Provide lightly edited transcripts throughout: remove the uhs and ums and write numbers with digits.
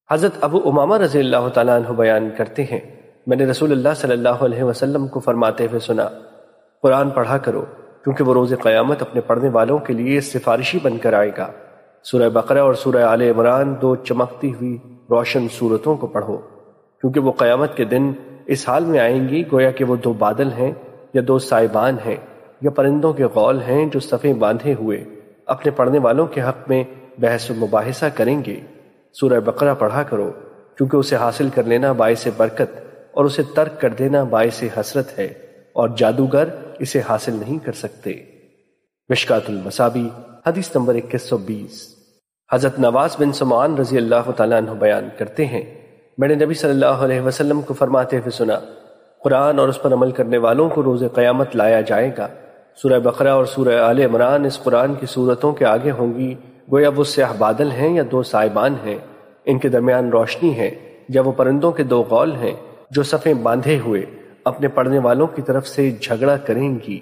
حضرت ابو امامہ رضی اللہ تعالیٰ عنہ بیان کرتے ہیں، میں نے رسول اللہ صلی اللہ علیہ وسلم کو فرماتے ہوئے سنا، قرآن پڑھا کرو کیونکہ وہ روز قیامت اپنے پڑھنے والوں کے لیے سفارشی بن کر آئے گا۔ سورہ بقرہ اور سورہ آل عمران دو چمکتی ہوئی روشن سورتوں کو پڑھو، کیونکہ وہ قیامت کے دن اس حال میں آئیں گی گویا کہ وہ دو بادل ہیں یا دو سائبان ہیں یا پرندوں کے غول ہیں جو صفیں باندھے ہوئے اپنے پڑھنے والوں کے حق میں بحث و مباحثہ کریں گے۔ سورہ بقرہ پڑھا کرو کیونکہ اسے حاصل کر لینا باعث برکت اور اسے ترک کر دینا باعث حسرت ہے، اور جادوگر اسے حاصل نہیں کر سکتے۔ مشکات المصابیح حدیث نمبر 2120۔ حضرت نواس بن سمعان رضی اللہ تعالیٰ عنہ بیان کرتے ہیں، میں نے نبی صلی اللہ علیہ وسلم کو فرماتے ہوئے سنا، قرآن اور اس پر عمل کرنے والوں کو روز قیامت لایا جائے گا۔ سورہ بقرہ اور سورہ آل عمران اس قرآن کی صورتوں کے آگے ہوں گی گویا وہ سیاہ بادل ہیں یا دو سائبان ہیں، ان کے درمیان روشنی ہے، یا وہ پرندوں کے دو غول ہیں جو صفیں باندھے ہوئے اپنے پڑھنے والوں کی طرف سے جھگڑا کریں گی۔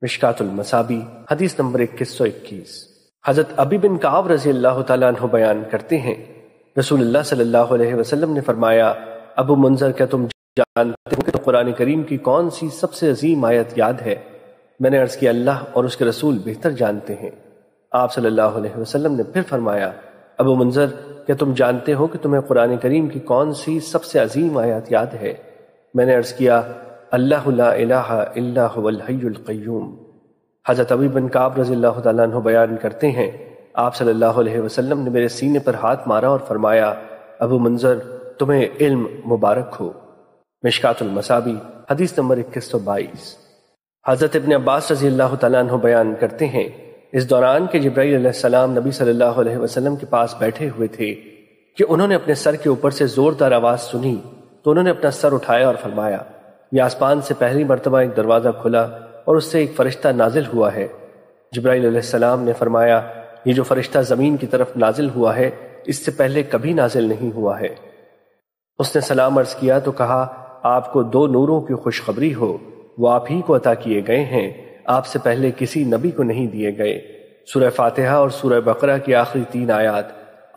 مشکات المصابیح حدیث نمبر 2121۔ حضرت ابی بن کعب رضی اللہ تعالیٰ عنہ بیان کرتے ہیں، رسول اللہ صلی اللہ علیہ وسلم نے فرمایا، ابو منذر کیا تم جانتے ہو کہ قرآن کریم کی کون سی سب سے عظیم آیت یاد ہے؟ میں نے عرض کیا اللہ اور اس کے رسول بہتر جانتے ہیں۔ آپ صلی اللہ علیہ وسلم نے پھر فرمایا، ابو منذر کیا تم جانتے ہو کہ تمہیں قرآن کریم کی کون سی سب سے عظیم آیت یاد ہے؟ میں نے عرض کیا، اللہ لا الہ الا هو الحی القیوم۔ حضرت ابی بن کعب رضی اللہ تعالیٰ عنہ بیان کرتے ہیں، آپ صلی اللہ علیہ وسلم نے میرے سینے پر ہاتھ مارا اور فرمایا، ابو منذر تمہیں علم مبارک ہو۔ مشکات المصابیح حدیث نمبر 2122۔ حضرت ابن عباس رضی اللہ تعالیٰ عنہ بیان کرتے ہیں، اس دوران کہ جبرائیل علیہ السلام نبی صلی اللہ علیہ وسلم کے پاس بیٹھے ہوئے تھے کہ انہوں نے اپنے سر کے اوپر سے زوردار آواز سنی تو انہوں نے اپنا سر اٹھایا اور فرمایا، یہ آسمان سے پہلی مرتبہ ایک دروازہ کھلا اور اس سے ایک فرشتہ نازل ہوا ہے۔ جبرائیل علیہ السلام نے فرمایا، یہ جو فرشتہ زمین کی طرف نازل ہوا ہے اس سے پہلے کبھی نازل نہیں ہوا ہے۔ اس نے سلام عرض کیا تو کہا، آپ کو دو نوروں کی خوشخبری ہو، وہ آپ ہی کو عطا کیے گئے ہیں، آپ سے پہلے کسی نبی کو نہیں دیے گئے۔ سورہ فاتحہ اور سورہ بقرہ کی آخری 3 آیات،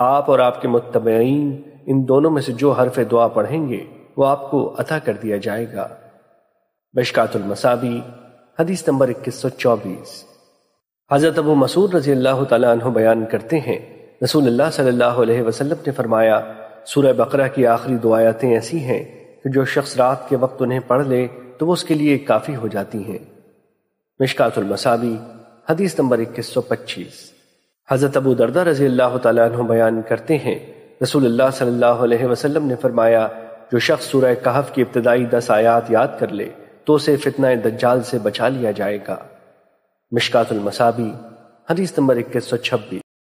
آپ اور آپ کے متبعین ان دونوں میں سے جو حرف دعا پڑھیں گے وہ آپ کو عطا کر دیا جائے گا۔ مشکات المصابیح حدیث نمبر 2124۔ حضرت ابو مسعود رضی اللہ تعالیٰ عنہ بیان کرتے ہیں، رسول اللہ صلی اللہ علیہ وسلم نے فرمایا، سورہ بقرہ کی آخری 2 آیتیں ایسی ہیں کہ جو شخص رات کے وقت انہیں پڑھ لے تو وہ اس کے لیے کافی ہو جاتی ہیں۔ مشکات المصابیح حدیث نمبر 2125۔ حضرت ابو دردہ رضی اللہ تعالیٰ عنہ بیان کرتے ہیں، رسول اللہ صلی اللہ علیہ وسلم نے فرمایا، جو شخص سورہ کہف کی ابتدائی 10 آیات یاد کر لے تو اسے فتنہ دجال سے بچا لیا جائے گا۔ مشکات المصابیح حدیث نمبر 2126۔